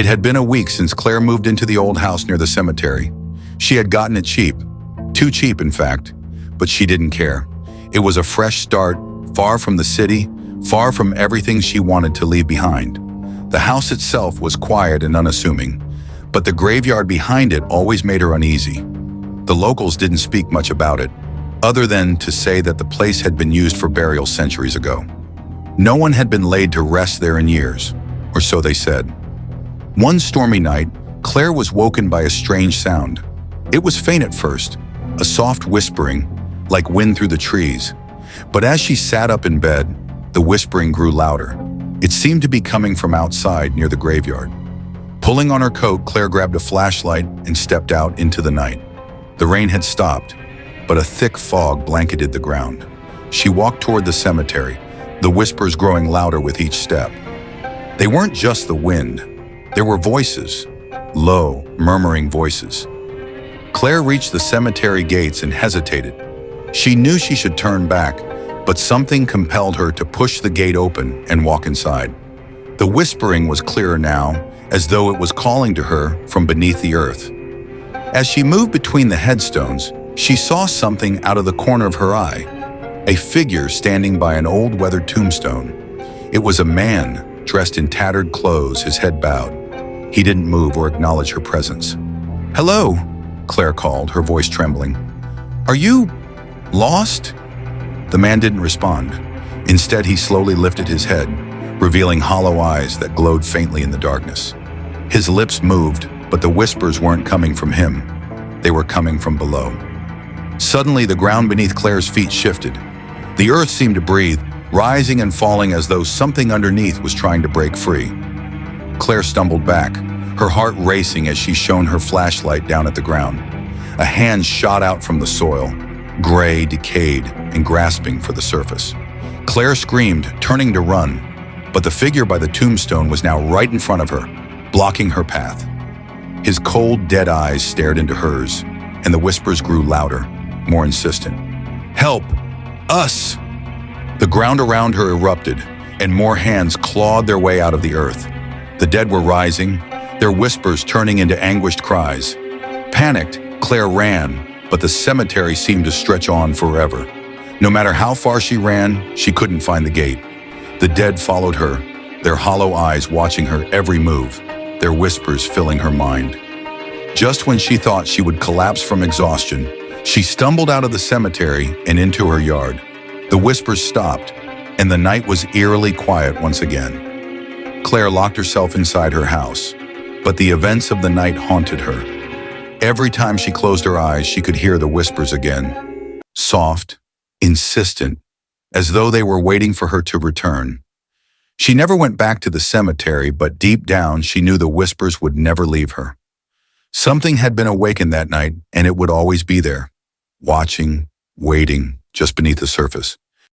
It had been a week since Claire moved into the old house near the cemetery. She had gotten it cheap. Too cheap, in fact. But she didn't care. It was a fresh start, far from the city, far from everything she wanted to leave behind. The house itself was quiet and unassuming, but the graveyard behind it always made her uneasy. The locals didn't speak much about it, other than to say that the place had been used for burial centuries ago. No one had been laid to rest there in years, or so they said. One stormy night, Claire was woken by a strange sound. It was faint at first, a soft whispering, like wind through the trees. But as she sat up in bed, the whispering grew louder. It seemed to be coming from outside near the graveyard. Pulling on her coat, Claire grabbed a flashlight and stepped out into the night. The rain had stopped, but a thick fog blanketed the ground. She walked toward the cemetery, the whispers growing louder with each step. They weren't just the wind. There were voices, low, murmuring voices. Claire reached the cemetery gates and hesitated. She knew she should turn back, but something compelled her to push the gate open and walk inside. The whispering was clearer now, as though it was calling to her from beneath the earth. As she moved between the headstones, she saw something out of the corner of her eye, a figure standing by an old weathered tombstone. It was a man, dressed in tattered clothes, his head bowed. He didn't move or acknowledge her presence. "Hello," Claire called, her voice trembling. "Are you lost?" The man didn't respond. Instead, he slowly lifted his head, revealing hollow eyes that glowed faintly in the darkness. His lips moved, but the whispers weren't coming from him. They were coming from below. Suddenly, the ground beneath Claire's feet shifted. The earth seemed to breathe, rising and falling as though something underneath was trying to break free. Claire stumbled back, her heart racing as she shone her flashlight down at the ground. A hand shot out from the soil, gray, decayed, and grasping for the surface. Claire screamed, turning to run, but the figure by the tombstone was now right in front of her, blocking her path. His cold, dead eyes stared into hers, and the whispers grew louder, more insistent. "Help! Us!" The ground around her erupted, and more hands clawed their way out of the earth. The dead were rising, their whispers turning into anguished cries. Panicked, Claire ran, but the cemetery seemed to stretch on forever. No matter how far she ran, she couldn't find the gate. The dead followed her, their hollow eyes watching her every move, their whispers filling her mind. Just when she thought she would collapse from exhaustion, she stumbled out of the cemetery and into her yard. The whispers stopped, and the night was eerily quiet once again. Claire locked herself inside her house, but the events of the night haunted her. Every time she closed her eyes, she could hear the whispers again, soft, insistent, as though they were waiting for her to return. She never went back to the cemetery, but deep down she knew the whispers would never leave her. Something had been awakened that night, and it would always be there, watching, waiting, just beneath the surface.